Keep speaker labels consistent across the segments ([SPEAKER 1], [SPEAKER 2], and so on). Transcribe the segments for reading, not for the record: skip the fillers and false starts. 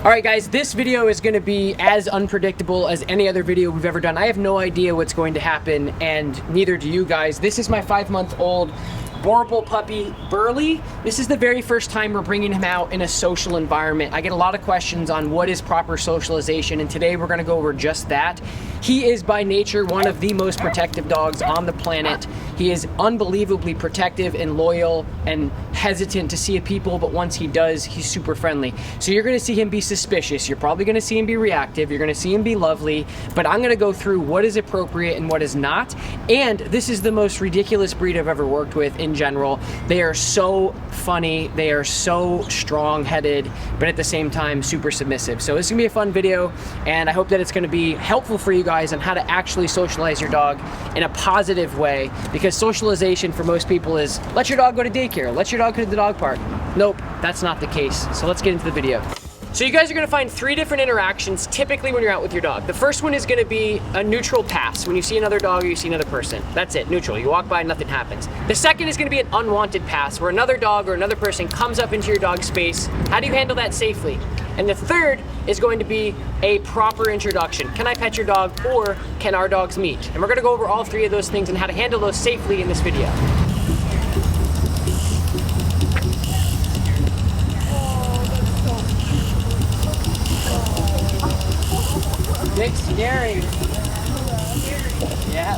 [SPEAKER 1] All right, guys, this video is gonna be as unpredictable as any other video we've ever done. I have no idea what's going to happen, and neither do you guys. This is my 5-month-old Boerboel puppy, Burley. This is the very first time we're bringing him out in a social environment. I get a lot of questions on what is proper socialization, and today we're gonna go over just that. He is by nature one of the most protective dogs on the planet. He is unbelievably protective and loyal and hesitant to see people, but once he does, he's super friendly. So you're gonna see him be suspicious. You're probably gonna see him be reactive. You're gonna see him be lovely, but I'm gonna go through what is appropriate and what is not. And this is the most ridiculous breed I've ever worked with in general. They are so funny. They are so strong-headed, but at the same time, super submissive. So this is gonna be a fun video, and I hope that it's gonna be helpful for you guys on how to actually socialize your dog in a positive way, because socialization for most people is, let your dog go to daycare, let your dog go to the dog park. Nope, that's not the case. So let's get into the video. So you guys are gonna find 3 different interactions typically when you're out with your dog. The first one is gonna be a neutral pass. When you see another dog or you see another person, that's it, neutral. You walk by, nothing happens. The second is gonna be an unwanted pass, where another dog or another person comes up into your dog's space. How do you handle that safely? And the third is going to be a proper introduction. Can I pet your dog, or can our dogs meet? And we're gonna go over all 3 of those things and how to handle those safely in this video. Big scary. Yeah.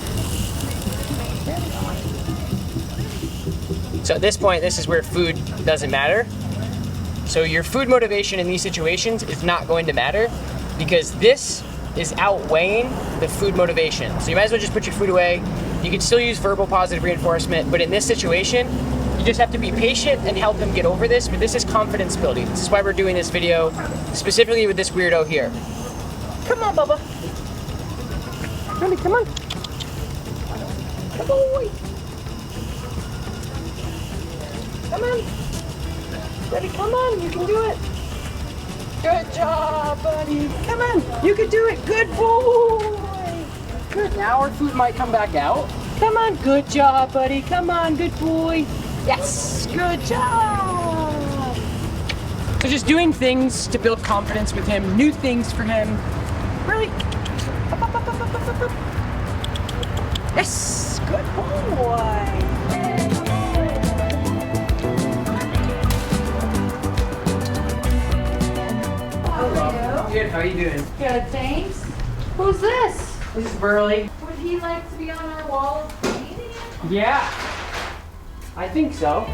[SPEAKER 1] So at this point, this is where food doesn't matter. So your food motivation in these situations is not going to matter, because this is outweighing the food motivation. So you might as well just put your food away. You can still use verbal positive reinforcement, but in this situation, you just have to be patient and help him get over this, but this is confidence building. This is why we're doing this video, specifically with this weirdo here. Come on, Bubba. Really, come on. Come on. Come on. Buddy, come on, you can do it. Good job, buddy. Come on, you can do it. Good boy. Good, now our food might come back out. Come on, good job, buddy. Come on, good boy. Yes, good job. So just doing things to build confidence with him, new things for him. Really? Up, up, up, up, up, up, up. Yes, good boy. Hello. Good, how are you doing?
[SPEAKER 2] Good, thanks. Who's this?
[SPEAKER 1] This is Burley.
[SPEAKER 2] Would he like to be on our wall of painting?
[SPEAKER 1] Yeah, I think so.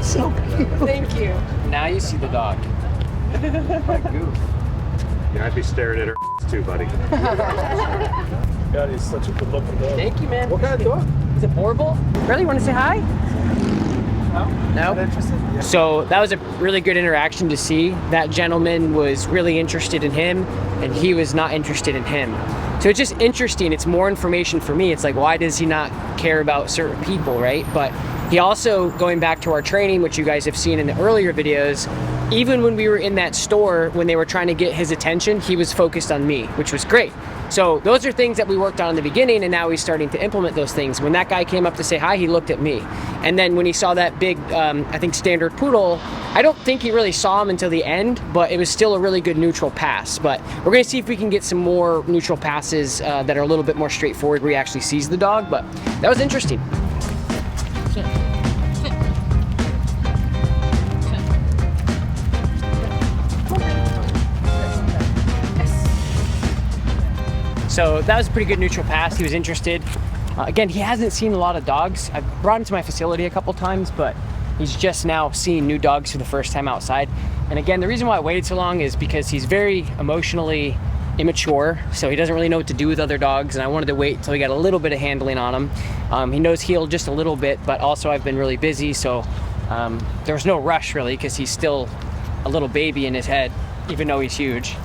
[SPEAKER 1] So cute. Thank you. Now you see the dog.
[SPEAKER 3] My goof. Yeah, I'd be staring at her too, buddy. God, he's such a good looking dog.
[SPEAKER 1] Thank you, man.
[SPEAKER 3] What kind of dog?
[SPEAKER 1] Is it Boerboel? Really, you want to say hi?
[SPEAKER 3] No?
[SPEAKER 1] No?
[SPEAKER 3] Not interested? Yeah.
[SPEAKER 1] So that was a really good interaction to see. That gentleman was really interested in him, and he was not interested in him. So it's just interesting. It's more information for me. It's like, why does he not care about certain people, right? But he also, going back to our training, which you guys have seen in the earlier videos, even when we were in that store, when they were trying to get his attention, he was focused on me, which was great. So those are things that we worked on in the beginning, and now he's starting to implement those things. When that guy came up to say hi, he looked at me. And then when he saw that big, I think, standard poodle, I don't think he really saw him until the end, but it was still a really good neutral pass. But we're gonna see if we can get some more neutral passes that are a little bit more straightforward where he actually sees the dog, but that was interesting. So that was a pretty good neutral pass. He was interested. Again, he hasn't seen a lot of dogs. I've brought him to my facility a couple times, but he's just now seeing new dogs for the first time outside. And again, the reason why I waited so long is because he's very emotionally immature, so he doesn't really know what to do with other dogs, and I wanted to wait until we got a little bit of handling on him. He knows heel just a little bit, but also I've been really busy, so there was no rush really, because he's still a little baby in his head, even though he's huge.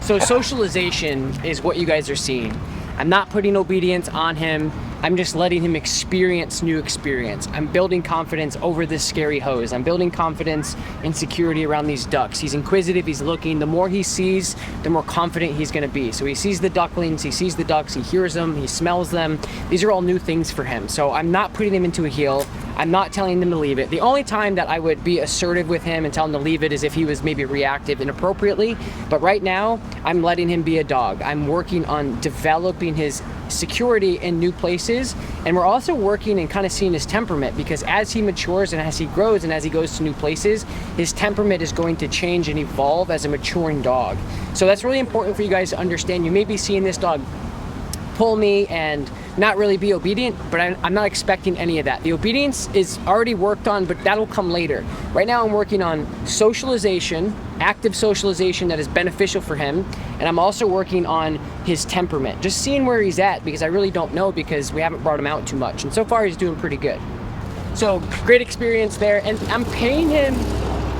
[SPEAKER 1] So socialization is what you guys are seeing. I'm not putting obedience on him. I'm just letting him experience new experience. I'm building confidence over this scary hose. I'm building confidence and security around these ducks. He's inquisitive, he's looking. The more he sees, the more confident he's gonna be. So he sees the ducklings, he sees the ducks, he hears them, he smells them. These are all new things for him. So I'm not putting him into a heel. I'm not telling him to leave it. The only time that I would be assertive with him and tell him to leave it is if he was maybe reactive inappropriately. But right now, I'm letting him be a dog. I'm working on developing his security in new places, and we're also working and kind of seeing his temperament, because as he matures and as he grows and as he goes to new places, his temperament is going to change and evolve as a maturing dog. So that's really important for you guys to understand. You may be seeing this dog pull me and not really be obedient, but I'm not expecting any of that. The obedience is already worked on, but that'll come later. Right now I'm working on socialization, active socialization that is beneficial for him, and I'm also working on his temperament, just seeing where he's at, because I really don't know, because we haven't brought him out too much, and so far he's doing pretty good. So great experience there, and I'm paying him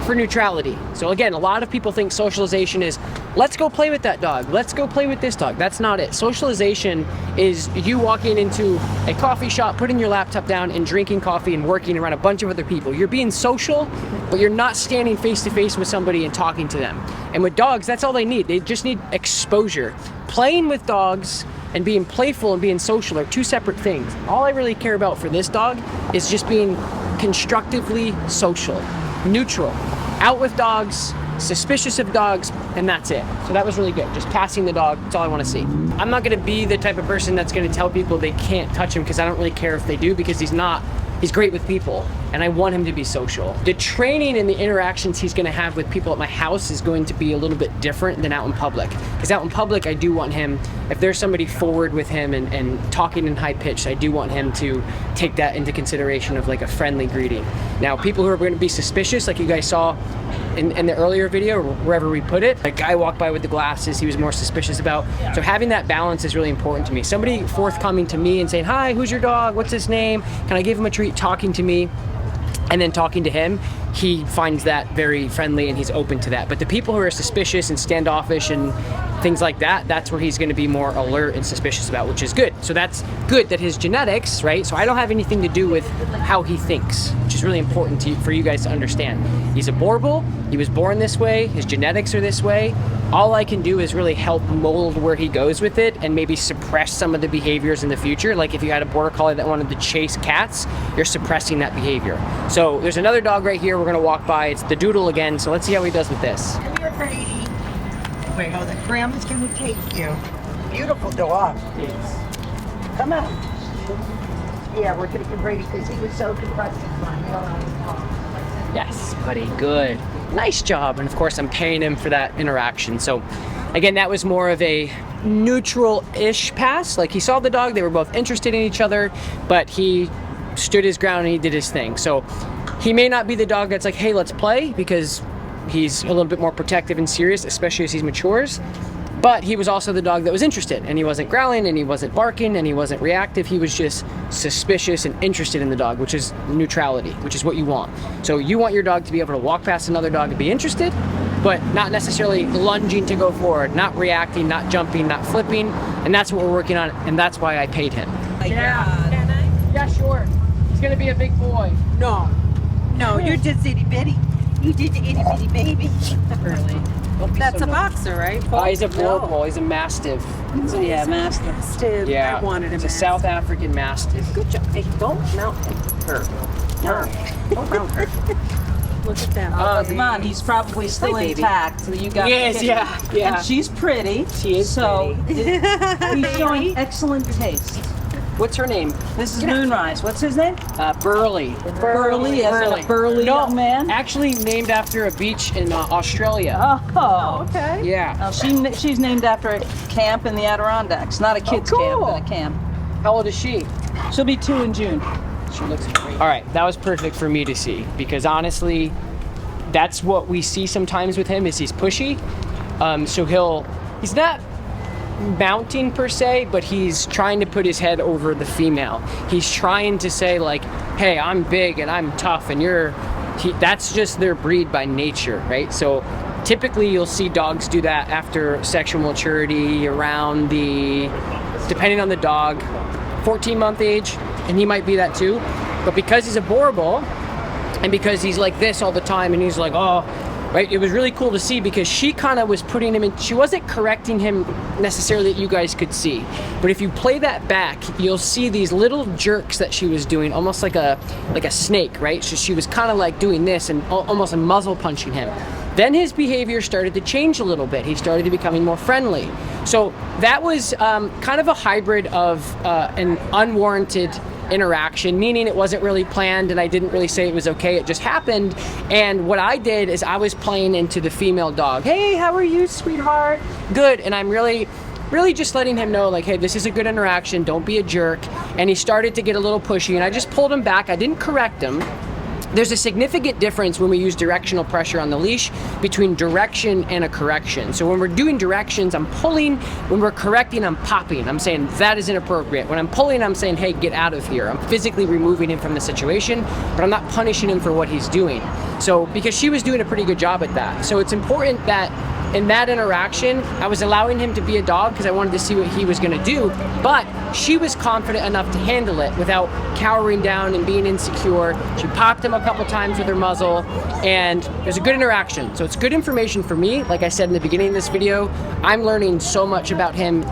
[SPEAKER 1] for neutrality. So again, a lot of people think socialization is, let's go play with that dog, let's go play with this dog. That's not it. Socialization is you walking into a coffee shop, putting your laptop down and drinking coffee and working around a bunch of other people. You're being social, but you're not standing face to face with somebody and talking to them. And with dogs, that's all they need. They just need exposure. Playing with dogs and being playful and being social are two separate things. All I really care about for this dog is just being constructively social, neutral, out with dogs, suspicious of dogs, and that's it. So that was really good. Just passing the dog, that's all I want to see. I'm not going to be the type of person that's going to tell people they can't touch him, because I don't really care if they do, because he's great with people, and I want him to be social. The training and the interactions he's gonna have with people at my house is going to be a little bit different than out in public. Because out in public, I do want him, if there's somebody forward with him and talking in high pitch, I do want him to take that into consideration of like a friendly greeting. Now, people who are gonna be suspicious, like you guys saw in the earlier video, wherever we put it, a guy walked by with the glasses, he was more suspicious about. So having that balance is really important to me. Somebody forthcoming to me and saying, hi, who's your dog? What's his name? Can I give him a treat? Talking to me, and then talking to him, he finds that very friendly and he's open to that. But the people who are suspicious and standoffish and things like that, that's where he's gonna be more alert and suspicious about, which is good. So that's good that his genetics, right? So I don't have anything to do with how he thinks, which is really important for you guys to understand. He's a Boerboel, he was born this way, his genetics are this way. All I can do is really help mold where he goes with it and maybe suppress some of the behaviors in the future. Like if you had a border collie that wanted to chase cats, you're suppressing that behavior. So there's another dog right here we're gonna walk by. It's the Doodle again, so let's see how he does with this.
[SPEAKER 4] Come here, Brady. Wait, hold on. Grandma's gonna take you. Beautiful dog. Come on. Yeah, we're taking Brady because he was so depressed.
[SPEAKER 1] Yes, buddy, good. Nice job. And of course, I'm paying him for that interaction. So again, that was more of a neutral-ish pass. Like he saw the dog, they were both interested in each other, but he stood his ground and he did his thing. So he may not be the dog that's like, hey, let's play, because he's a little bit more protective and serious, especially as he matures. But he was also the dog that was interested, and he wasn't growling, and he wasn't barking, and he wasn't reactive. He was just suspicious and interested in the dog, which is neutrality, which is what you want. So you want your dog to be able to walk past another dog and be interested, but not necessarily lunging to go forward, not reacting, not jumping, not flipping, and that's what we're working on, and that's why I paid him.
[SPEAKER 4] Yeah. Can I?
[SPEAKER 1] Yeah, sure. He's gonna be a big boy.
[SPEAKER 4] No. No, you're just itty bitty. You did the itty bitty baby.
[SPEAKER 1] Really.
[SPEAKER 5] That's a boxer, right?
[SPEAKER 1] He's a Boerboel. He's a Mastiff.
[SPEAKER 5] Yeah, mastiff.
[SPEAKER 4] Yeah.
[SPEAKER 5] I wanted
[SPEAKER 1] It's
[SPEAKER 5] him.
[SPEAKER 1] a South African Mastiff. Good job. Hey, don't mount her. No, don't mount her.
[SPEAKER 5] Look at that.
[SPEAKER 4] Oh, come on. He's probably still
[SPEAKER 1] Hi, baby.
[SPEAKER 4] intact. So you got
[SPEAKER 1] Yes, yeah, yeah.
[SPEAKER 4] And she's pretty.
[SPEAKER 1] She is
[SPEAKER 4] so
[SPEAKER 1] pretty.
[SPEAKER 4] he's showing excellent taste.
[SPEAKER 1] What's her name?
[SPEAKER 4] This is Moonrise. What's his name?
[SPEAKER 1] Burley.
[SPEAKER 4] Burley, as in a burly young man?
[SPEAKER 1] Actually named after a beach in Australia.
[SPEAKER 4] Oh,
[SPEAKER 5] Okay.
[SPEAKER 1] Yeah.
[SPEAKER 4] Now she's named after a camp in the Adirondacks. Not a kids camp, but a camp.
[SPEAKER 1] How old is she?
[SPEAKER 4] She'll be 2 in June.
[SPEAKER 1] She looks great. All right, that was perfect for me to see, because honestly, that's what we see sometimes with him, is he's pushy. So he's not mounting per se, but he's trying to put his head over the female. He's trying to say like, hey, I'm big and I'm tough and that's just their breed by nature, right? So typically you'll see dogs do that after sexual maturity, around depending on the dog, 14-month age, and he might be that too. But because he's a Boerboel, and because he's like this all the time, and he's like, oh, right, it was really cool to see because she kind of was putting him in, she wasn't correcting him necessarily that you guys could see. But if you play that back, you'll see these little jerks that she was doing, almost like a snake, right? So she was kind of like doing this and almost a muzzle punching him. Then his behavior started to change a little bit. He started to becoming more friendly. So that was kind of a hybrid of an unwarranted interaction, meaning it wasn't really planned and I didn't really say it was okay, it just happened. And what I did is I was playing into the female dog. Hey, how are you, sweetheart? Good. And I'm really just letting him know, like, hey, this is a good interaction, don't be a jerk. And he started to get a little pushy and I just pulled him back. I didn't correct him. There's a significant difference when we use directional pressure on the leash between direction and a correction. So when we're doing directions, I'm pulling. When we're correcting, I'm popping. I'm saying that is inappropriate. When I'm pulling, I'm saying, hey, get out of here. I'm physically removing him from the situation, but I'm not punishing him for what he's doing. So because she was doing a pretty good job at that. So it's important that in that interaction, I was allowing him to be a dog because I wanted to see what he was going to do, but she was confident enough to handle it without cowering down and being insecure. She popped him a couple times with her muzzle, and it was a good interaction. So it's good information for me. Like I said in the beginning of this video, I'm learning so much about him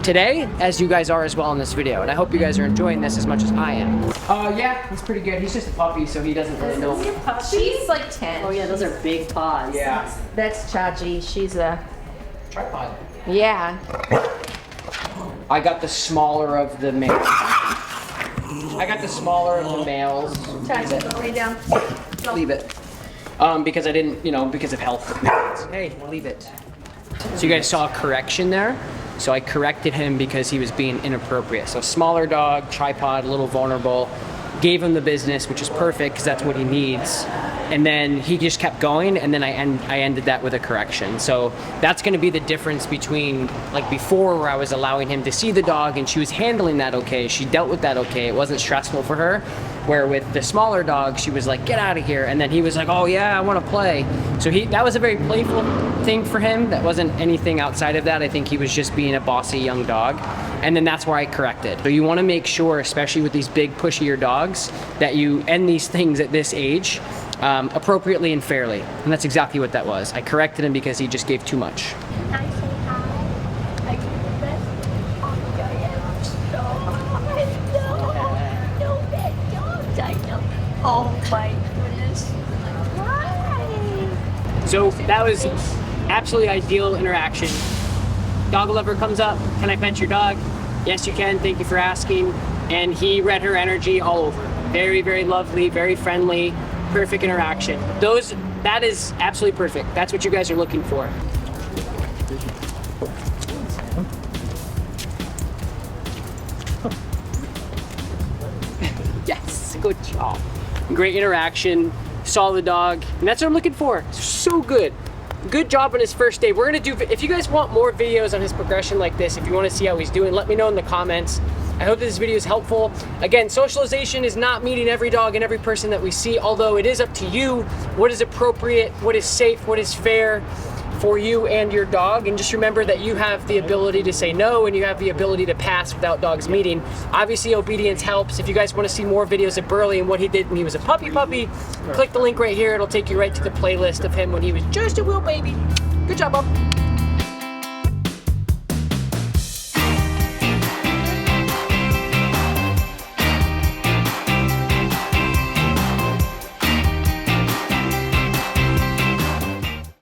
[SPEAKER 1] today, as you guys are as well in this video, and I hope you guys are enjoying this as much as I am. Yeah, he's pretty good. He's just a puppy, so he doesn't really know.
[SPEAKER 2] She's like 10.
[SPEAKER 5] Oh yeah, those are big paws.
[SPEAKER 1] Yeah.
[SPEAKER 2] That's Chachi. She's a,
[SPEAKER 1] Tripod.
[SPEAKER 2] yeah.
[SPEAKER 1] I got the smaller of the males. I got the smaller of the males.
[SPEAKER 2] Chachi, lay down.
[SPEAKER 1] Leave it. Because I didn't, because of health. Hey, leave it. So you guys saw a correction there. So I corrected him because he was being inappropriate. So smaller dog, tripod, a little vulnerable, gave him the business, which is perfect because that's what he needs. And then he just kept going, and then I ended that with a correction. So that's going to be the difference between like before, where I was allowing him to see the dog and she was handling that okay. She dealt with that okay. It wasn't stressful for her. Where with the smaller dog, she was like, get out of here. And then he was like, oh yeah, I want to play. So that was a very playful thing for him. That wasn't anything outside of that. I think he was just being a bossy young dog. And then that's where I corrected. So you want to make sure, especially with these big pushier dogs, that you end these things at this age appropriately and fairly. And that's exactly what that was. I corrected him because he just gave too much.
[SPEAKER 6] I say hi. I do the best. No bad dogs. I know. Oh my goodness. Hi.
[SPEAKER 1] So that was absolutely ideal interaction. Dog lover comes up, can I pet your dog? Yes, you can, thank you for asking. And he read her energy all over. Very, very lovely, very friendly, perfect interaction. That is absolutely perfect. That's what you guys are looking for. Yes, good job. Great interaction, saw the dog, and that's what I'm looking for. So good. Good job on his first day. We're gonna do, if you guys want more videos on his progression like this, if you wanna see how he's doing, let me know in the comments. I hope this video is helpful. Again, socialization is not meeting every dog and every person that we see, although it is up to you what is appropriate, what is safe, what is fair for you and your dog. And just remember that you have the ability to say no, and you have the ability to pass without dogs meeting. Obviously, obedience helps. If you guys want to see more videos of Burley and what he did when he was a puppy, click the link right here. It'll take you right to the playlist of him when he was just a little baby. Good job, Bob.